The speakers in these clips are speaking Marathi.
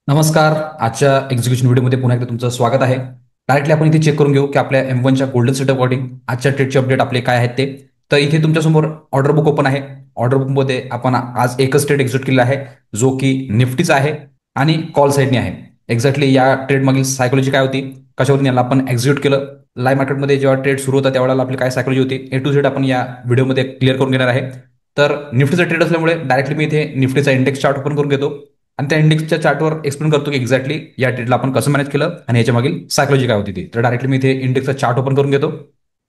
नमस्कार. आजच्या एक्झिक्युशन व्हिडिओमध्ये पुन्हा एकदा तुमचं स्वागत आहे. डायरेक्टली आपण इथे चेक करून घेऊ की आपल्या M1च्या गोल्डन सेटअप अकॉर्डिंग आजच्या ट्रेडचे अपडेट आपले काय आहेत ते. तर इथे तुमच्यासमोर ऑर्डर बुक ओपन आहे. ऑर्डर बुकमध्ये आपण आज एकच ट्रेड एक्झिक्यूट केलेला आहे, जो की निफ्टीचा आहे आणि कॉल साईडने आहे. एक्झॅक्टली या ट्रेड मागील सायकोलॉजी काय होती, कशावरून याला आपण एक्झिक्यूट केलं, लाईव्ह मार्केटमध्ये जेव्हा ट्रेड सुरू होता त्यावेळेला आपली काय सायकोलॉजी होती, ए टू झेड आपण या व्हिडिओमध्ये क्लिअर करून घेणार आहे. तर निफ्टीचा ट्रेड असल्यामुळे डायरेक्टली मी इथे निफ्टीचा इंडेक्स चार्ट ओपन करून घेतो आणि त्या इंडेक्सच्या चार्टवर एक्सप्लेन करतो की एक्झॅक्टली या ट्रेडला आपण कसं मॅनेज केलं आणि याच्या मागील सायकोलॉजी काय होती ती. तर डायरेक्टली मी इथे इंडेक्सचा चार्ट ओपन करून घेतो.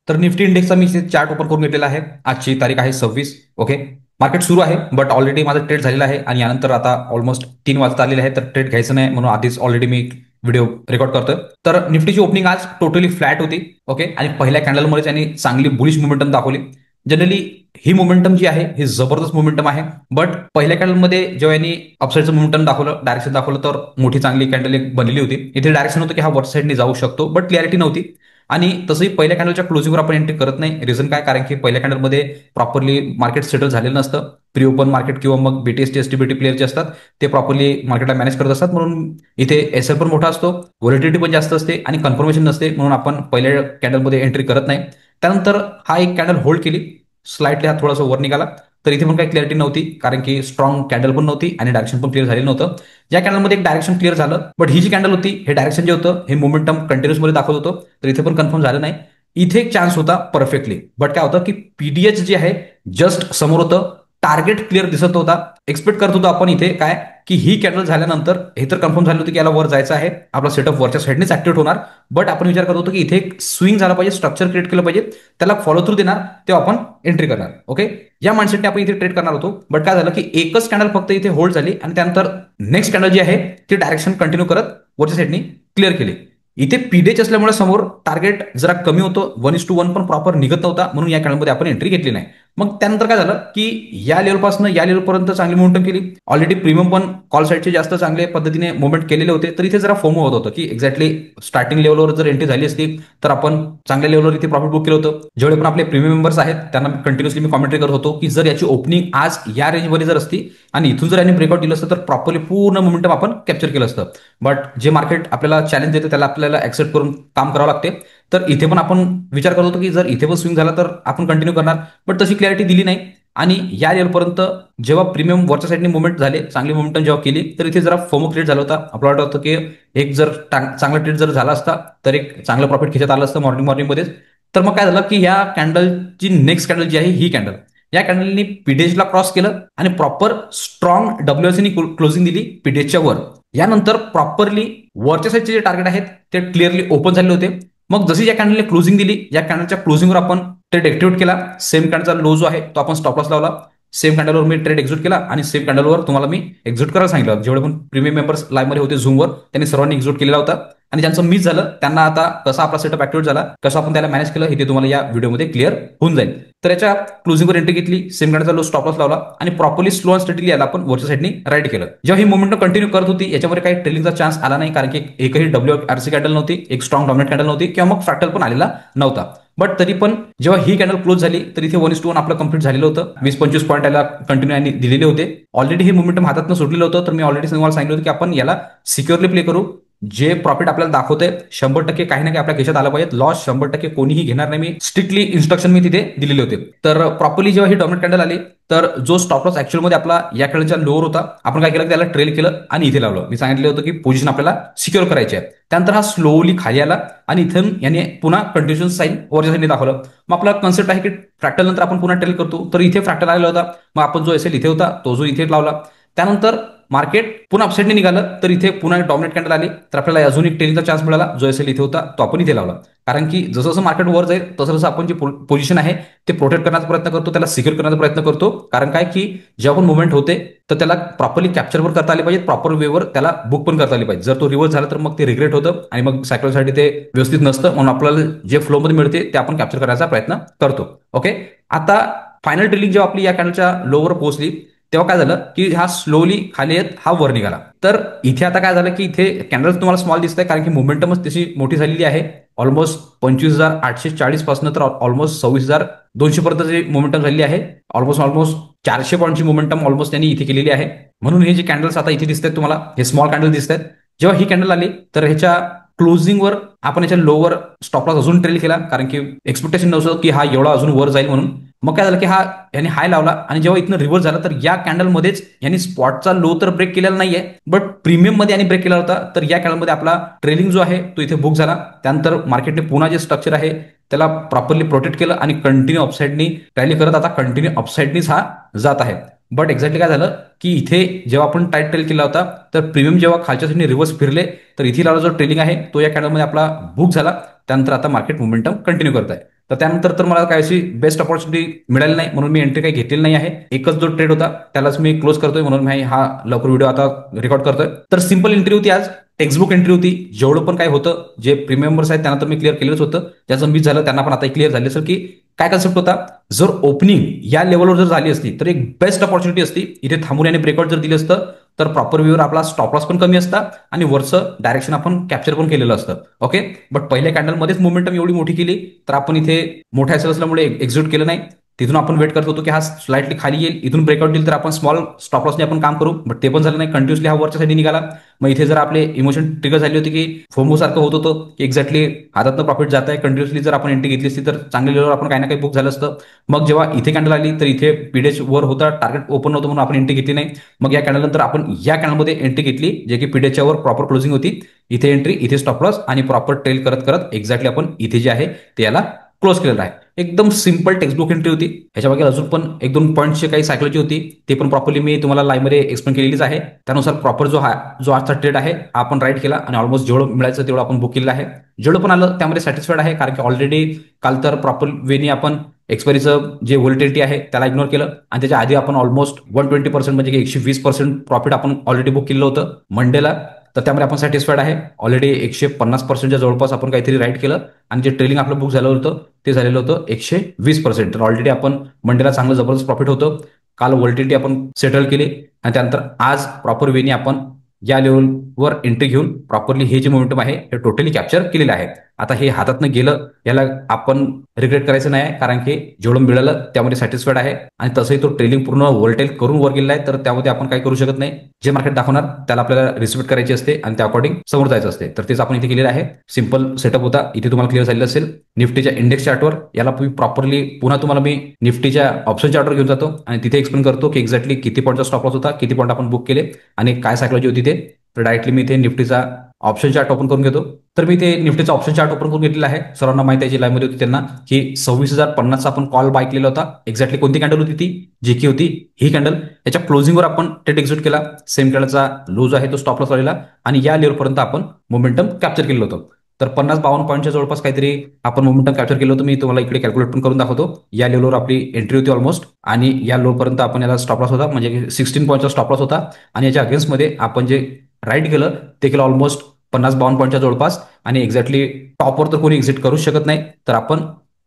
तर निफ्टी इंडेक्सचा मी इथे चार्ट ओपन करून घेतलेला आहे. आजची तारीख आहे 26. ओके, मार्केट सुरू आहे बट ऑलरेडी माझा ट्रेड झालेला आहे आणि यानंतर आता ऑलमोस्ट 3 वाजता आलेले आहे. तर ट्रेड घ्यायचं नाही म्हणून आधीच ऑलरेडी मी व्हिडिओ रेकॉर्ड करतोय. तर निफ्टीची ओपनिंग आज टोटली फ्लॅट होती. ओके, आणि पहिल्या कॅन्डलमध्ये त्यांनी चांगली बुलिश मोमेंटम दाखवली. जनरली ही मोमेंटम जी आहे ही जबरदस्त मोमेंटम आहे. बट पहिल्या कॅन्डलमध्ये जेव्हा यांनी अपसाईडचं मोमेंटम दाखवलं, डायरेक्शन दाखवलं, तर मोठी चांगली कॅन्डल एक बनलेली होती. इथे डायरेक्शन होतं की हा वर साईडने जाऊ शकतो, बट क्लॅरिटी नव्हती. आणि तसंही पहिल्या कॅन्डलच्या क्लोजिंगवर आपण एंट्री करत नाही. रिझन काय, कारण की पहिल्या कॅन्डलमध्ये प्रॉपरली मार्केट सेटल झालेलं नसतं. प्री ओपन मार्केट किंवा मग बीटीएस एसटीबीटी प्लेयर जे असतात ते प्रॉपरली मार्केटला मॅनेज करत असतात, म्हणून इथे एसएल पण मोठा असतो, व्हॉलिटिलिटी पण जास्त असते आणि कन्फर्मेशन नसते, म्हणून आपण पहिल्या कॅन्डलमध्ये एंट्री करत नाही. त्यानंतर हा एक कॅन्डल होल्ड केली, स्लाइटली हा थोडासा वर निघाला. तर इथे पण काही क्लॅरिटी नव्हती, कारण की स्ट्रॉंग कॅन्डल पण नव्हती आणि डायरेक्शन पण क्लिअर झालेलं नव्हतं. या कॅन्डलमध्ये एक डायरेक्शन क्लिअर झालं, बट ही जी कॅन्डल होती हे डायरेक्शन जे होतं हे मोमेंटम कंटिन्युअस मध्ये दाखवत होतं. तर इथे पण कन्फर्म झालं नाही. इथे एक चान्स होता परफेक्टली, बट काय होतं की पीडीएच जे आहे जस्ट समोर होतं, टार्गेट क्लिअर दिसत होता. एक्सपेक्ट करत होतो आपण इथे काय की ही कॅन्डल झाल्यानंतर हे तर कन्फर्म झालं होतं की याला वर जायचं आहे, आपला सेटअप वरच्या साईडनेच ऍक्टिव्हेट होणार. बट आपण विचार करत होतो की इथे एक स्विंग झाला पाहिजे, स्ट्रक्चर क्रिएट केलं पाहिजे, त्याला फॉलो थ्रू देणार, तेव्हा आपण एंट्री करणार. ओके, या माइंडसेटने आपण इथे ट्रेड करणार होतो. बट काय झालं की एकच कॅन्डल फक्त इथे होल्ड झाली आणि त्यानंतर नेक्स्ट कॅन्डल जी आहे ती डायरेक्शन कंटिन्यू करत वरच्या साईडने क्लिअर केली. इथे पीडीएच असल्यामुळे समोर टार्गेट जरा कमी होतो, 1:1 पण प्रॉपर निघत नव्हता, म्हणून या कॅन्डलमध्ये आपण एंट्री घेतली नाही. मग त्यानंतर काय झालं की या लेवलपासून या लेवलपर्यंत चांगली मोमेंटम केली. ऑलरेडी प्रीमियम पण कॉल साईडचे जास्त चांगल्या पद्धतीने मुवमेंट केलेले होते. तर इथे जरा फोमो होत होतं की एक्झॅक्टली स्टार्टिंग लेवलवर जर एंट्री झाली असती तर आपण चांगल्या लेवलवर इथे प्रॉफिट बुक केलं होतं. जेवढे पण आपले प्रीमियम मेंबर्स आहेत त्यांना कंटिन्युअसली मी कॉमेंट्री करत होतो की जर याची ओपनिंग आज या रेंजमध्ये जर असती आणि इथून जर यांनी ब्रेकआउट दिलं असतं तर प्रॉपरली पूर्ण मोमेंटम आपण कॅप्चर केलं असतं. बट जे मार्केट आपल्याला चॅलेंज देतं त्याला आपल्याला ऍक्सेप्ट करून काम करावं लागते. तर इथे पण आपण विचार करत होतो की जर इथे पण स्विंग झाला तर आपण कंटिन्यू करणार, बट तशी क्लॅरिटी दिली नाही. आणि या लेवलपर्यंत जेव्हा प्रीमियम वरच्या साईडने मुवमेंट झाले, चांगली मुवमेंट जेव्हा केली, तर इथे जरा फोमो क्रिएट झाला होता. आपल्याला वाटत होतं की एक जर चांगला ट्रेड जर झाला असता तर एक चांगलं प्रॉफिट खिचत आलं असतं मॉर्निंगमध्येच. तर मग काय झालं की या कॅन्डलची नेक्स्ट कॅन्डल जी आहे ही कॅन्डल, या कॅन्डलनी पीडीएचला क्रॉस केलं आणि प्रॉपर स्ट्रॉंग डब्ल्यूएसनी क्लोजिंग दिली पीडीएचच्या वर. यानंतर प्रॉपरली वरच्या साईडचे जे टार्गेट आहेत ते क्लिअरली ओपन झाले होते. मग जशी या कॅन्डलने क्लोजिंग दिली, या कॅन्डलच्या क्लोजिंगवर आपण ट्रेड ऍक्टिव्हेट केला. सेम कॅन्डलचा लो जो आहे तो आपण स्टॉप लॉस लावला. सेम कॅन्डलवर मी ट्रेड एक्झिक्यूट केला आणि सेम कॅन्डलवर तुम्हाला मी एक्झिक्यूट करायला सांगितलं. जेवढे पण प्रीमियम मेंबर्स लाईव्हमध्ये होते झूमवर त्यांनी सर्वांनी एक्झिक्यूट केलेला होता. आणि ज्यांचं मिस झालं त्यांना आता कसा आपला सेटअप ऍक्टिव्हेट झाला, कसं आपण त्याला मॅनेज केलं, हे ते तुम्हाला या व्हिडिओमध्ये क्लिअर होऊन जाईल. तर याच्या क्लोजिंगवर एंट्री घेतली, सेम कॅन्डलचा लो स्टॉप लॉस लावला आणि प्रॉपरली स्लो अँड स्टडीली याला आपण वरच्या साईडने राईट केलं. जेव्हा ही मुवमेंट कंटिन्यू करत होती याच्यामध्ये काही ट्रेलिंगचा चान्स आला नाही, कारण की एकही WRC कॅन्डल नव्हती, एक स्ट्रॉंग डॉमिनेट कॅन्डल नव्हती किंवा मग फ्रॅक्टल पण आलेला नव्हता. बट तरी पण जेव्हा ही कॅन्डल क्लोज झाली तर इथे 1:1 आपलं कंप्लीट झालेलं होतं. 20-25 पॉईंट याला कंटिन्यू यांनी दिलेले होते. ऑलरेडी हे मोमेंटम हातातनं सुटलेलं होतं. तर मी ऑलरेडी तुम्हाला सांगितलं होतं की आपण याला सिक्युअरली प्ले करू. जे प्रॉफिट आपल्याला दाखवतंय 100% काही ना काही आपल्या खिशात आलं पाहिजे. लॉस 100% कोणीही घेणार नाही, मी स्ट्रिक्टली इन्स्ट्रक्शन मी तिथे दिलेले होते. तर प्रॉपरली जेव्हा ही डॉमिनेट कॅन्डल आली तर जो स्टॉप लॉस ऍक्च्युअल मध्ये आपला या कॅन्डलच्या लोअर होता, आपण काय केलं त्याला ट्रेल केलं आणि इथे लावलं. मी सांगितलं होतं की पोझिशन आपल्याला सिक्युअर करायची आहे. त्यानंतर हा स्लोली खाली आला आणि इथून याने पुन्हा कंटिन्युएशन साईन वरच्या साईडने दाखवलं. मग आपला कन्सेप्ट आहे की फ्रॅक्टल नंतर आपण पुन्हा ट्रेल करतो. तर इथे फ्रॅक्टल आलेला होता, मग आपण जो एसएल इथे होता तो जो इथे लावला. त्यानंतर मार्केट पुन्हा अपसाईडने निघालं तर इथे पुन्हा एक डॉमिनेट कॅन्डल आली, तर आपल्याला अजून एक ट्रेलिंगचा चान्स मिळाला. जो एसएल इथे होता तो आपण इथे लावला. कारण की जसं जसं मार्केट वर जाईल तसं जसं आपण जी पोझिशन आहे ते प्रोटेक्ट करण्याचा प्रयत्न करतो, त्याला सिक्युअर करण्याचा प्रयत्न करतो. कारण काय की जेव्हा पण मुवमेंट होते तर त्याला प्रॉपरली कॅप्चर पण करता आली पाहिजे, प्रॉपर वेवर त्याला बुक पण करता आली पाहिजे. जर तो रिव्हर्स झाला तर मग ते रिग्रेट होतं आणि मग सायकलसाठी ते व्यवस्थित नसतं. म्हणून आपल्याला जे फ्लोमध्ये मिळते ते आपण कॅप्चर करायचा प्रयत्न करतो. ओके, आता फायनल ट्रेलिंग जेव्हा आपली या कॅन्डलच्या लोवर पोहोचली तेव्हा काय झालं की हा स्लोली खाली येत हा वर निघाला. तर इथे आता काय झालं की इथे कॅन्डल तुम्हाला स्मॉल दिसत आहे, कारण की मोमेंटमच तशी मोठी झालेली आहे. ऑलमोस्ट 25,840 पासून तर ऑलमोस्ट 26,200 पर्यंतची मोमेंटम झालेली आहे. ऑलमोस्ट ऑलमोस्ट 400 पॉईंटची मोमेंटम ऑलमोस्ट त्यांनी इथे केलेली आहे. म्हणून हे जे कॅन्डल्स आता इथे दिसत आहेत तुम्हाला, हे स्मॉल कॅन्डल दिसत आहेत. जेव्हा ही कॅन्डल आली तर ह्याच्या क्लोजिंगवर आपण याच्या लोवर स्टॉप लॉस अजून ट्रेल केला, कारण की एक्सपेक्टेशन नव्हतं की हा एवढा अजून वर जाईल म्हणून. मग काय झालं की हा याने हाय लावला आणि जेव्हा इथनं रिव्हर्स झाला तर या कॅन्डलमध्येच यांनी स्पॉटचा लो तर ब्रेक केलेला नाहीये, बट प्रीमियम मध्ये यांनी ब्रेक केला होता. तर या कॅन्डलमध्ये आपला ट्रेलिंग जो आहे तो इथे बुक झाला. त्यानंतर मार्केटने पुन्हा जे स्ट्रक्चर आहे त्याला प्रॉपरली प्रोटेक्ट केलं आणि कंटिन्यू अपसाईडनी रॅली करत आता कंटिन्यू अपसाईडनीच हा जात आहे. बट एक्झॅक्टली काय झालं की इथे जेव्हा आपण टाईट ट्रेल केला होता तर प्रीमियम जेव्हा खालच्या साईडने रिव्हर्स फिरले तर इथे लावला जो ट्रेलिंग आहे तो या कॅन्डलमध्ये आपला बुक झाला. त्यानंतर आता मार्केट मोमेंटम कंटिन्यू करत आहे. तर त्यानंतर तर मला काय अशी बेस्ट अपॉर्च्युनिटी मिळाली नाही, म्हणून मी एंट्री काही घेतलेली नाही आहे. एकच जो ट्रेड होता त्यालाच मी क्लोज करतोय, म्हणून मी हा लवकर व्हिडिओ आता रेकॉर्ड करतोय. तर सिंपल एंट्री होती, आज टेक्स्टबुक एंट्री होती. जेवढं पण काय होतं जे प्रीमियम मेंबर्स आहेत त्यांना तर मी क्लिअर केलंच होतं, ज्याचं मिस झालं त्यांना पण आता क्लिअर झाले असेल की काय कन्सेप्ट होता. जर ओपनिंग या लेवलवर जर झाली असती तर एक बेस्ट अपॉर्च्युनिटी असती. इथे थांबून याने ब्रेकआउट जर दिलं असतं तर प्रॉपर व्ह्यूवर आपला स्टॉप लॉस पण कमी असता आणि वरचं डायरेक्शन आपण कॅप्चर पण केलेलं असतं. ओके, बट पहिल्या कॅन्डलमध्येच मोमेंटम एवढी मोठी केली तर आपण इथे मोठ्या एसएल असल्यामुळे एक्झिट केलं नाही. तिथून आपण वेट करत होतो की हा स्लाइटली खाली येईल, इथून ब्रेकआउट देईल तर आपण स्मॉल स्टॉप लॉसने आपण काम करू, बट ते पण झालं नाही. कंटिन्युअसली हा वरच्या साईडने निघाला. मग इथे जर आपले इमोशन ट्रिगर झाली होती की फोमो सारखं होत होतं की एक्झॅक्टली हातातनं प्रॉफिट जात आहे, कंटिन्युअसली जर आपण एंट्री घेतली असती तर चांगल्या लेवलवर आपण काही ना काही बुक झालं असतं. मग जेव्हा इथे कॅन्डल आली तर इथे पीडीएच वर होता, टार्गेट ओपन नव्हतं म्हणून आपण एंट्री घेतली नाही. मग या कॅन्डल नंतर आपण या कॅन्डलमध्ये एंट्री घेतली जे की पीडीएचच्या वर प्रॉपर क्लोजिंग होती. इथे एंट्री, इथे स्टॉप लॉस आणि प्रॉपर ट्रेल करत करत एक्झॅक्टली आपण इथे जे आहे ते याला क्लोज केलेलं आहे. एकदम सिंपल टेक्स्टबुक एंट्री होती. ह्याच्या अजून पण एक दोन पॉईंटची काही सायकोलॉजी होती, ते पण प्रॉपरली मी तुम्हाला लाईव्हमध्ये एक्सप्लेन केलेलीच आहे. त्यानुसार प्रॉपर जो आजचा ट्रेड आहे आपण राईट केला आणि ऑलमोस्ट जेवढं मिळायचं तेवढं आपण बुक केलेलं आहे. जेवढं पण आलं त्यामध्ये सॅटिस्फाईड आहे, कारण की ऑलरेडी काल तर प्रॉपर वेनी आपण एक्सपायरीचं जे व्होल्टिलिटी आहे त्याला इग्नोर केलं आणि त्याच्या आधी आपण ऑलमोस्ट 120% म्हणजे 120% प्रॉफिट आपण ऑलरेडी बुक केलं होतं मंडेला. तर त्यामध्ये आपण सॅटिस्फाईड आहे. ऑलरेडी 150%च्या जवळपास आपण काहीतरी राईट केलं आणि जे ट्रेलिंग आपलं बुक झालं होतं ते झालेलं होतं 120%. तर ऑलरेडी आपण मंडेला चांगलं जबरदस्त प्रॉफिट होतं. काल व्होल्टिलिटी आपण सेटल केली आणि त्यानंतर आज प्रॉपर वेनी आपण या लेवलवर एंट्री घेऊन प्रॉपरली हे जे मोमेंटम आहे हे टोटली कॅप्चर केलेलं आहे. आता हे हातातनं गेलं याला आपण रिग्रेट करायचं नाही, कारण की जेवढं मिळालं त्यामध्ये सॅटिस्फाईड आहे आणि तसंही तो ट्रेलिंग पूर्ण व्होल्टाईल करून वर गेलेला आहे. तर त्यामध्ये आपण काही करू शकत नाही. जे मार्केट दाखवणार त्याला आपल्याला रिस्पेक्ट करायची असते आणि त्या अकॉर्डिंग समोर जायचं असते. तर तेच आपण इथे केलेलं आहे. सिंपल सेटअप होता, इथे तुम्हाला क्लिअर झालेलं असेल. निफ्टीच्या इंडेक्स चार्टवर याला प्रॉपरली पुन्हा तुम्हाला मी निफ्टीच्या ऑप्शन चार्टवर घेऊन जातो आणि तिथे एक्सप्लेन करतो की एक्झॅक्टली किती पॉईंटचा स्टॉप लॉस होता, किती पॉईंट आपण बुक केले आणि काय सायकोलॉजी होती ते. तर डायरेक्टली मी इथे निफ्टीचा ऑप्शन चार्ट ओपन करून घेतो. तर मी ते निफ्टीचा ऑप्शन चार्ट ओपन करून घेतलेला आहे. सर्वांना माहिती आहे, जी लाईव्हमध्ये होती त्यांना, की 26,050चा आपण कॉल बाय केलेला होता. एक्झॅक्टली कोणती कॅन्डल होती ती, जी की होती ही कॅन्डल. याच्या क्लोजिंगवर आपण ट्रेड एक्झिट केला. सेम कॅन्डलचा लो जो आहे तो स्टॉप लॉस आलेला आणि या लेवलपर्यंत आपण मोमेंटम कॅप्चर केलेलं होतं. तर 50-52 पॉईंटच्या जवळपास काहीतरी आपण मोमेंटम कॅप्चर केलं होतं. मी तुम्हाला इकडे कॅल्क्युलेट पण करून दाखवतो. या लेवलवर आपली एंट्री होती ऑलमोस्ट आणि या लोपर्यंत आपण याला स्टॉप लॉस होता, म्हणजे 16 पॉईंटचा स्टॉप लॉस होता आणि याच्या अगेन्स्टमध्ये आपण जे राईट केलं ते केलं ऑलमोस्ट 50-52 पॉईंटच्या जवळपास आणि एक्झॅक्टली टॉपवर तर कोणी एक्झिट करू शकत नाही. तर आपण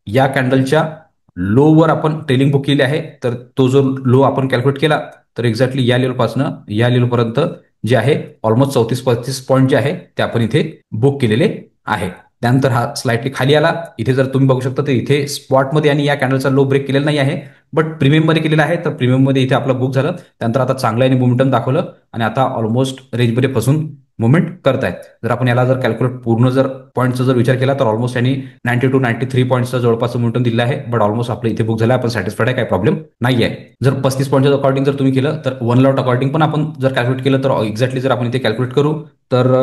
या कॅन्डलच्या लोवर आपण ट्रेलिंग बुक केली आहे. तर तो जो लो आपण कॅल्क्युलेट केला तर एक्झॅक्टली या लेवलपासून या लेवलपर्यंत जे आहे ऑलमोस्ट 34-35 पॉईंट जे आहे ते आपण इथे बुक केलेले आहे. त्यानंतर हा स्लाइटली खाली आला. इथे जर तुम्ही बघू शकता तर इथे स्पॉटमध्ये आणि या कॅन्डलचा लो ब्रेक केलेला नाही आहे, बट प्रीमियममध्ये केलेला आहे. तर प्रीमियममध्ये इथे आपलं बुक झालं. त्यानंतर आता चांगलं आणि मोमेंटम दाखवलं आणि आता ऑलमोस्ट रेंजमध्ये फसून मुवमेंट करतायत. जर आपण याला जर कॅल्क्युलेट पूर्ण जर पॉईंटचा जर विचार केला तर ऑलमोस्ट यांनी 92-93 पॉईंटचा जवळपास मोमेंटम दिला आहे. बट ऑलमोस्ट आपलं इथे बुक झालं, आपण सॅटिस्फाईड आहे, काही प्रॉब्लेम नाही आहे. जर 35 पॉईंटच्या अकॉर्डिंग जर तुम्ही केलं तर 1 लॉट अकॉर्डिंग पण आपण जर कॅल्क्युलेट केलं तर एक्झॅक्टली जर आपण इथे कॅल्क्युलेट करू तर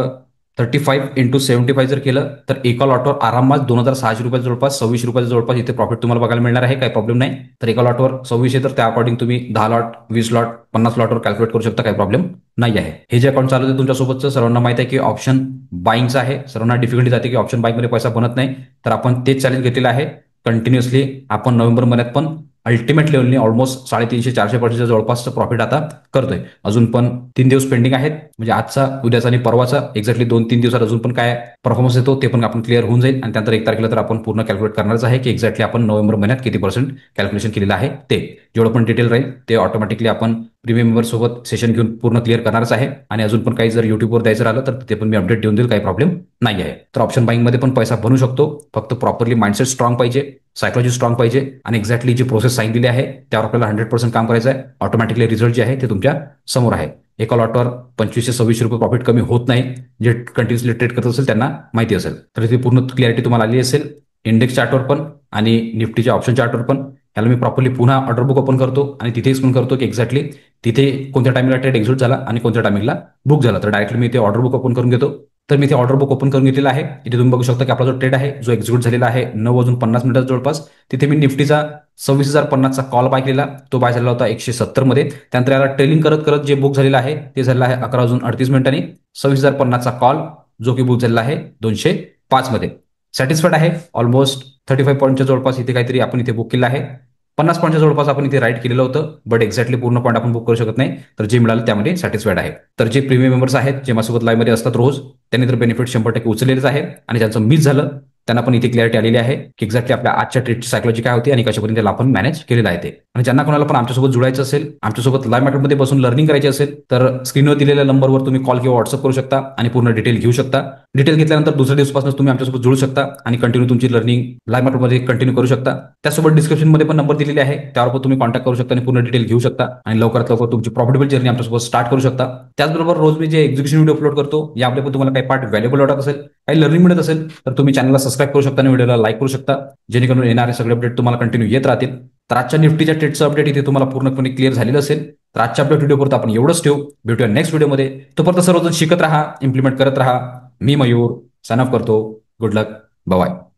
35 × 75 जर केलं तर एका लॉटवर आरामात 2,600 रुपये जवळपास 26 रुपयाच्या जवळपास इथे प्रॉफिट तुम्हाला बघायला मिळणार आहे. काही प्रॉब्लेम नाही. तर एका लॉटवर 26 तर त्या अकॉर्डिंग तुम्ही 10 लॉट, 20 लॉट, 50 लॉटवर कॅल्क्युलेट करू शकता, काही प्रॉब्लेम नाही आहे. हे जे अकाउंट चालू आहे तुमच्यासोबतचं सर्वांना माहिती आहे की ऑप्शन बाईंगचं आहे. सर्वांना डिफिकल्टी जाते की ऑप्शन बाईंगमध्ये पैसा बनत नाही. तर आपण तेच चॅलेंज घेतलेलं आहे. कंटिन्युअसली आपण नोव्हेंबर महिन्यात पण अल्टिमेट लेवलने ऑलमोस्ट 350-400% जवळपासचं प्रॉफिट आता करतोय. अजून पण 3 दिवस पेंडिंग आहेत, म्हणजे आजचा, उद्याचा आणि परवाचा. एक्झॅक्टली 2-3 दिवसात अजून पण काय परफॉर्मन्स येतो ते पण आपण क्लिअर होऊन जाईल आणि त्यानंतर 1 तारखेला तर आपण पूर्ण कॅल्क्युलेट करणारच आहे की एक्झॅक्टली आपण नोव्हेंबर महिन्यात किती % कॅल्क्युलेशन केलेलं आहे ते. जेवढं पण डिटेल राहील ते ऑटोमॅटिकली आपण प्रीमियम मेंबर सोबत सेशन घेऊन पूर्ण क्लिअर करणारच आहे. आणि अजून पण काही जर युट्यूबवर द्यायचं राहिलं तर ते पण मी अपडेट देऊन देईल, काही प्रॉब्लेम नाही आहे. तर ऑप्शन बाईंगमध्ये पण पैसा बनू शकतो, फक्त प्रॉपरली माइंडसेट स्ट्रॉंग पाहिजे, सायकोलॉजी स्ट्रॉंग पाहिजे आणि एक्झॅक्टली जी प्रोसेस सांगितलेली आहे त्यावर आपल्याला 100% काम करायचं आहे. ऑटोमॅटिकली रिझल्ट जे आहे ते तुमच्या समोर आहे. एका लॉटवर 25-26 रुपये प्रॉफिट कमी होत नाही. जे कंटिन्युअसली ट्रेड करत असेल त्यांना माहिती असेल. तर ती पूर्ण क्लॅरिटी तुम्हाला आली असेल. इंडेक्स चार्टवर पण आणि निफ्टीच्या ऑप्शन चार्टवर पण. याला मी प्रॉपरली पुन्हा ऑर्डर बुक ओपन करतो आणि तिथेच पण करतो की एक्झॅक्टली तिथे कोणत्या टाइमला ट्रेड एक्झिट झाला आणि कोणत्या टाइमिंगला बुक झाला. तर डायरेक्टली मी ते ऑर्डर बुक ओपन करून घेतो. तर मी ते ऑर्डर बुक ओपन करून घेतलेलं आहे. इथे तुम्ही बघू शकता की आपला जो ट्रेड आहे जो एक्झिक्यूट झालेला आहे 9:50 जवळपास, तिथे मी निफ्टीचा 26,050चा कॉल बाय केलेला. तो बाय झालेला होता 170 मध्ये. त्यानंतर याला ट्रेलिंग करत करत जे बुक झालेलं आहे ते झालेलं आहे 11:38 26,050चा कॉल जो की बुक झालेला आहे 205 मध्ये. सॅटिस्फाईड आहे. ऑलमोस्ट 35 पॉईंटच्या जवळपास इथे काहीतरी आपण इथे बुक केलं आहे. 50 पॉईंटच्या जवळपास आपण इथे राईट केलेलं होतं, बट एक्झॅक्टली पूर्ण पॉईंट आपण बुक करू शकत नाही. तर जे मिळालं त्यामध्ये सॅटिस्फाईड आहे. तर जे प्रीमियम मेंबर्स आहेत जे माझ्यासोबत लाईव्हमध्ये असतात रोज, त्यांनी तर बेनिफिट 100% उचललेलेच आहे. आणि ज्यांचं मिस झालं त्यांना पण इथे क्लॅरिटी आलेली आहे की एक्झॅक्टली आपल्या आजच्या ट्रेडची सायकॉलॉजी काय होती आणि कशापर्यंत त्याला आपण मॅनेज केलेलं आहे ते. आणि ज्यांना कोणाला पण आमच्यासोबत जुळायचं असेल, आमच्यासोबत लाईव्ह मार्केटमध्ये बसून लर्निंग करायची असेल, तर स्क्रीनवर दिलेल्या नंबरवर तुम्ही कॉल किंवा व्हॉट्सअप करू शकता आणि पूर्ण डिटेल घेऊ शकता. डिटेल घेतल्यानंतर दुसऱ्या दिवसापासून तुम्ही आमच्यासोबत जुळू शकता आणि कंटिन्यू तुमची लर्निंग लाईव्ह मार्केटमध्ये कंटिन्यू करू शकता. त्यासोबत डिस्क्रिप्शनमध्ये पण नंबर दिलेले आहे, त्यावर पण तुम्ही कॉन्टॅक्ट करू शकता आणि पूर्ण डिटेल घेऊ शकता आणि लवकरात लवकर तुमची प्रॉफिटेबल जर्नी आमच्यासोबत स्टार्ट करू शकता. त्याचबरोबर रोज मी जे एक्झिक्युशन व्हिडिओ अपलोड करतो यामध्ये पण तुम्हाला काही पार्ट व्हॅल्युएबल वाटत असेल, काही लर्निंग मिळत असेल, तर तुम्ही चॅनलला सबस्क्राईब करू शकता आणि व्हिडिओला लाईक करू शकता, जेणेकरून येणारे सगळे अपडेट तुम्हाला कंटिन्यू येत राहतील. तर आजच्या निफ्टीच्या ट्रेडचं अपडेट इथे तुम्हाला पूर्णपणे क्लिअर झालेलं असेल. तर आजच्या अपडेट व्हिडिओपर्यंत आपण एवढंच ठेवू. भेटूया नेक्स्ट व्हिडिओमध्ये. तोपर्यंत सर्वजण शिकत राहा, इम्प्लिमेंट करत राहा. मी मयूर साइन ऑफ करतो. गुड लक. बाय.